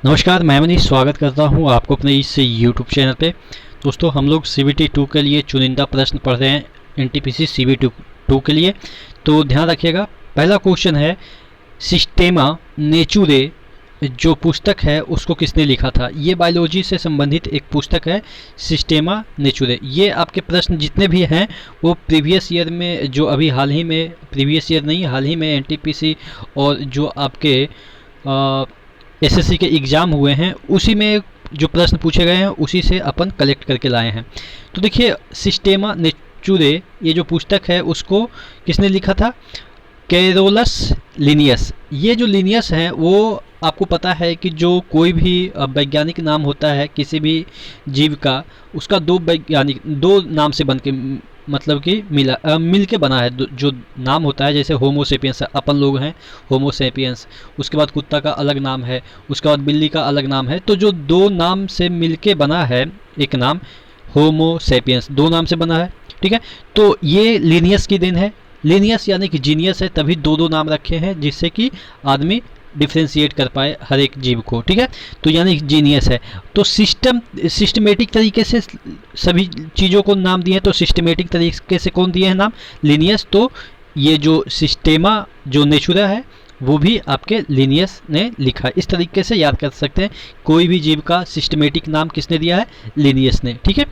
नमस्कार, मैं मनीष स्वागत करता हूं आपको अपने इस यूट्यूब चैनल पे। दोस्तों, हम लोग CBT 2 के लिए चुनिंदा प्रश्न पढ़ रहे हैं NTPC CBT 2 के लिए। तो ध्यान रखिएगा, पहला क्वेश्चन है सिस्टेमा नेचुरे जो पुस्तक है उसको किसने लिखा था। ये बायोलॉजी से संबंधित एक पुस्तक है सिस्टेमा नेचुरे। ये आपके प्रश्न जितने भी हैं वो प्रीवियस ईयर में, जो अभी हाल ही में, प्रीवियस ईयर नहीं, हाल ही में NTPC और जो आपके SSC के एग्ज़ाम हुए हैं उसी में जो प्रश्न पूछे गए हैं उसी से अपन कलेक्ट करके लाए हैं। तो देखिए, सिस्टेमा नेचुरे ये जो पुस्तक है उसको किसने लिखा था? Carolus Linnaeus. ये जो लिनियस है वो आपको पता है कि जो कोई भी वैज्ञानिक नाम होता है किसी भी जीव का, उसका दो नाम से बन के, मतलब कि मिल के बना है। जो नाम होता है, जैसे होमो सेपियंस, अपन लोग हैं होमो सेपियंस, उसके बाद कुत्ता का अलग नाम है, उसके बाद बिल्ली का अलग नाम है। तो जो दो नाम से मिल के बना है एक नाम, होमो सेपियंस, दो नाम से बना है, ठीक है। तो ये लिनियस की देन है। लिनियस यानी कि जीनियस है, तभी दो दो नाम रखे हैं जिससे कि आदमी डिफ्रेंशिएट कर पाए हर एक जीव को, ठीक है। तो यानी जीनियस है। तो सिस्टमेटिक तरीके से सभी चीज़ों को नाम दिए हैं। तो सिस्टमेटिक तरीके से कौन दिए हैं नाम? लिनियस। तो ये जो सिस्टेमा जो नेचुरा है वो भी आपके लिनियस ने लिखा। इस तरीके से याद कर सकते हैं, कोई भी जीव का सिस्टमेटिक नाम किसने दिया है? लिनियस ने, ठीक है।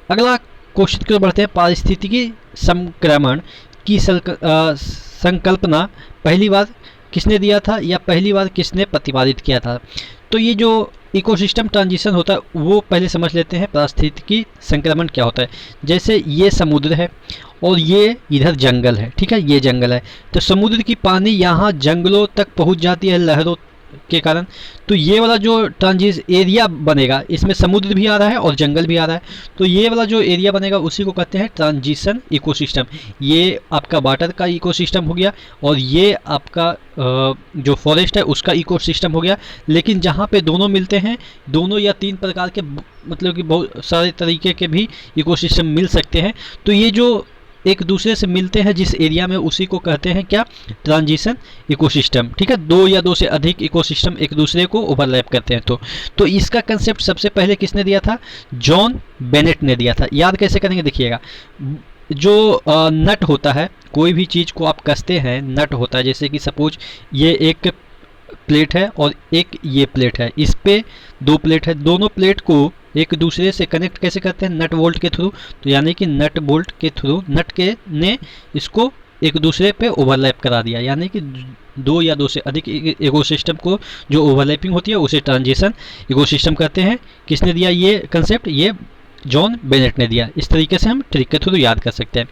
अगला क्वेश्चन की ओर बढ़ते हैं। पारिस्थितिकी संक्रमण की संकल्पना पहली बार किसने दिया था या पहली बार किसने प्रतिपादित किया था? तो ये जो इकोसिस्टम ट्रांजिशन होता है वो पहले समझ लेते हैं। पारिस्थितिकी संक्रमण क्या होता है? जैसे ये समुद्र है और ये इधर जंगल है, ठीक है, ये जंगल है। तो समुद्र की पानी यहाँ जंगलों तक पहुँच जाती है लहरों के कारण। तो ये वाला जो ट्रांजिशन एरिया बनेगा, इसमें समुद्र भी आ रहा है और जंगल भी आ रहा है। तो ये वाला जो एरिया बनेगा उसी को कहते हैं ट्रांजिशन इकोसिस्टम। ये आपका वाटर का इकोसिस्टम हो गया और ये आपका जो फॉरेस्ट है उसका इकोसिस्टम हो गया। लेकिन जहाँ पे दोनों मिलते हैं, दोनों या तीन प्रकार के, मतलब कि बहुत सारे तरीके के भी इकोसिस्टम मिल सकते हैं। तो ये जो एक दूसरे से मिलते हैं जिस एरिया में, उसी को कहते हैं क्या? ट्रांजिशन इकोसिस्टम, ठीक है। दो या दो से अधिक इकोसिस्टम एक दूसरे को ओवरलैप करते हैं। तो इसका कंसेप्ट सबसे पहले किसने दिया था? जॉन बेनेट ने दिया था। याद कैसे करेंगे? देखिएगा, जो नट होता है, कोई भी चीज़ को आप कसते हैं, नट होता है। जैसे कि सपोज ये एक प्लेट है और एक ये प्लेट है, इस पे दो प्लेट है, दोनों प्लेट को एक दूसरे से कनेक्ट कैसे करते हैं? नट बोल्ट के थ्रू। तो यानी कि नट बोल्ट के थ्रू, नट के ने इसको एक दूसरे पे ओवरलैप करा दिया। यानी कि दो या दो से अधिक इकोसिस्टम को जो ओवरलैपिंग होती है उसे ट्रांजिशन इकोसिस्टम कहते हैं। किसने दिया ये कंसेप्ट? ये जॉन बेनेट ने दिया। इस तरीके से हम ट्रिक के थ्रू याद कर सकते हैं।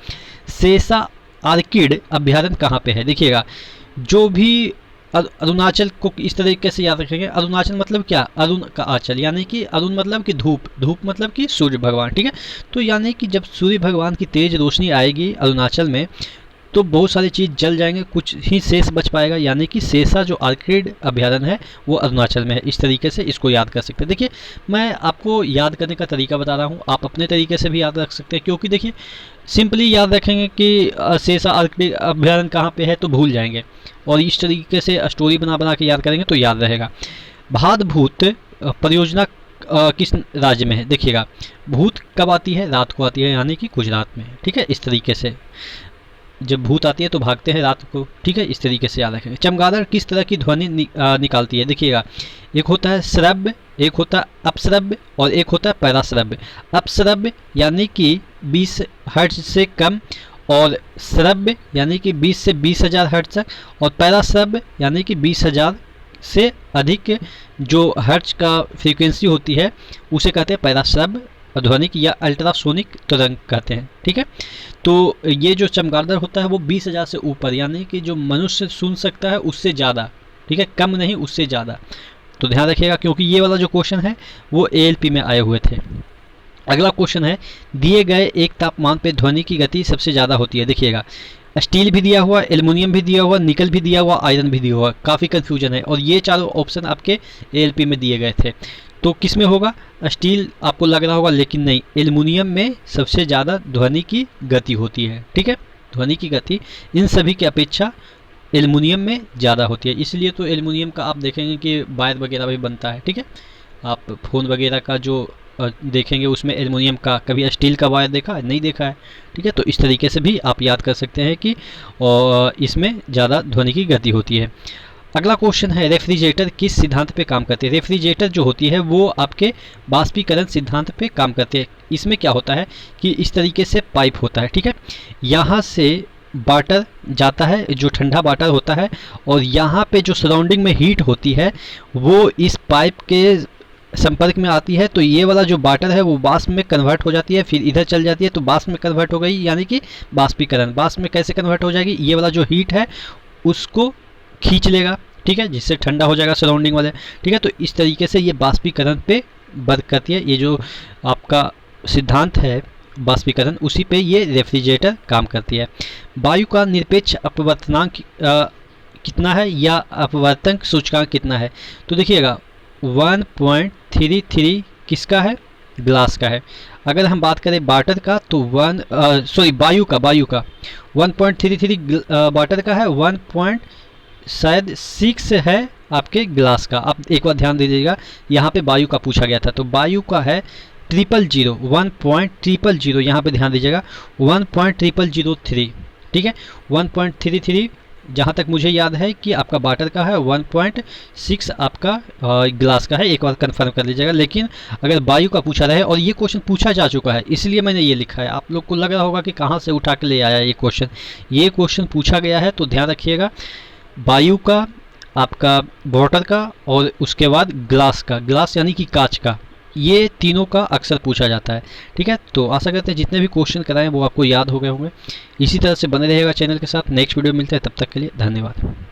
सेसा आर्किड अभ्यारण्य कहाँ पे है? देखिएगा, जो भी अरुणाचल को इस तरीके से याद रखेंगे। अरुणाचल मतलब क्या? अरुण का आंचल, यानी कि अरुण मतलब कि धूप, धूप मतलब कि सूर्य भगवान, ठीक है। तो यानी कि जब सूर्य भगवान की तेज रोशनी आएगी अरुणाचल में तो बहुत सारी चीज़ जल जाएंगे, कुछ ही शेष बच पाएगा। यानी कि सेसा जो आर्किड अभ्यारण्य है वो अरुणाचल में है। इस तरीके से इसको याद कर सकते हैं। देखिए, मैं आपको याद करने का तरीका बता रहा हूँ, आप अपने तरीके से भी याद रख सकते हैं। क्योंकि देखिए, सिंपली याद रखेंगे कि सेसा आर्किड अभ्यारण्य कहाँ पे है तो भूल जाएंगे, और इस तरीके से स्टोरी बना बना के याद करेंगे तो याद रहेगा। भात भूत परियोजना किस राज्य में है? देखिएगा, भूत कब आती है? रात को आती है, यानी कि गुजरात में, ठीक है। इस तरीके से जब भूत आती है तो भागते हैं रात को, ठीक है। इस तरीके से याद रखेंगे। चमगादड़ किस तरह की ध्वनि निकालती है? देखिएगा, एक होता है श्रव्य, एक होता है अपश्रव्य और एक होता है पैराश्रव्य। अपश्रव्य यानी कि 20 हर्ट्ज से कम, और श्रव्य यानी कि 20 से 20,000 हर्ट्ज तक, और पैराश्रव्य यानी कि 20,000 से अधिक जो हर्ट्ज का फ्रीक्वेंसी होती है उसे कहते हैं पैराश्रव्य ध्वनिक या अल्ट्रासोनिक तरंग कहते हैं, ठीक है। तो ये जो चमगादड़ होता है वो 20,000 से ऊपर, यानी कि जो मनुष्य सुन सकता है उससे ज़्यादा, ठीक है, कम नहीं, उससे ज़्यादा। तो ध्यान रखिएगा, क्योंकि ये वाला जो क्वेश्चन है वो ALP में आए हुए थे। अगला क्वेश्चन है, दिए गए एक तापमान पे ध्वनि की गति सबसे ज़्यादा होती है। देखिएगा, स्टील भी दिया हुआ, एल्युमिनियम भी दिया हुआ, निकल भी दिया हुआ, आयरन भी दिया हुआ, काफ़ी कन्फ्यूजन है। और ये चारों ऑप्शन आपके ALP में दिए गए थे। तो किस में होगा? स्टील आपको लग रहा होगा, लेकिन नहीं, एल्युमिनियम में सबसे ज़्यादा ध्वनि की गति होती है, ठीक है। ध्वनि की गति इन सभी की अपेक्षा एल्युमिनियम में ज़्यादा होती है। इसलिए तो एल्युमिनियम का आप देखेंगे कि वायर वगैरह भी बनता है, ठीक है। आप फ़ोन वगैरह का जो देखेंगे उसमें एल्युमिनियम का, कभी स्टील का वायर देखा है? नहीं देखा है, ठीक है। तो इस तरीके से भी आप याद कर सकते हैं कि इसमें ज़्यादा ध्वनि की गति होती है। अगला क्वेश्चन है, रेफ्रिजरेटर किस सिद्धांत पे काम करते हैं? रेफ्रिजरेटर जो होती है वो आपके बाष्पीकरण सिद्धांत पे काम करते हैं। इसमें क्या होता है कि इस तरीके से पाइप होता है, ठीक है। यहाँ से वाटर जाता है, जो ठंडा वाटर होता है, और यहाँ पे जो सराउंडिंग में हीट होती है वो इस पाइप के संपर्क में आती है। तो ये वाला जो वाटर है वो वाष्प में कन्वर्ट हो जाती है, फिर इधर चल जाती है तो वाष्प में कन्वर्ट हो गई, यानी कि बाष्पीकरण। वाष्प में कैसे कन्वर्ट हो जाएगी? ये वाला जो हीट है उसको खींच लेगा, ठीक है, जिससे ठंडा हो जाएगा सराउंडिंग वाले, ठीक है। तो इस तरीके से ये बाष्पीकरण पे वर्क करती है। ये जो आपका सिद्धांत है बाष्पीकरण, उसी पे ये रेफ्रिजरेटर काम करती है। वायु का निरपेक्ष अपवर्तनांक कितना है या अपवर्तन सूचकांक कितना है? तो देखिएगा 1.33 किसका है? ग्लास का है। अगर हम बात करें वाटर का तो वायु का 1.33 वाटर का है, 1.6 है आपके ग्लास का। आप एक बार ध्यान दीजिएगा, यहाँ पे वायु का पूछा गया था, तो वायु का है 1.000, यहाँ पे ध्यान दीजिएगा 1.0003, ठीक है। 1.33 जहाँ तक मुझे याद है कि आपका वाटर का है, 1.6 आपका ग्लास का है। एक बार कंफर्म कर लीजिएगा। लेकिन अगर वायु का पूछा रहा है, और ये क्वेश्चन पूछा जा चुका है इसलिए मैंने ये लिखा है, आप लोग को लग रहा होगा कि कहाँ से उठा के ले आया ये क्वेश्चन पूछा गया है। तो ध्यान रखिएगा, वायु का, आपका वाटर का, और उसके बाद ग्लास यानी कि कांच का, ये तीनों का अक्सर पूछा जाता है, ठीक है। तो आशा करते हैं जितने भी क्वेश्चन कराएं वो आपको याद हो गए होंगे। इसी तरह से बने रहेगा चैनल के साथ। नेक्स्ट वीडियो मिलते हैं, तब तक के लिए धन्यवाद।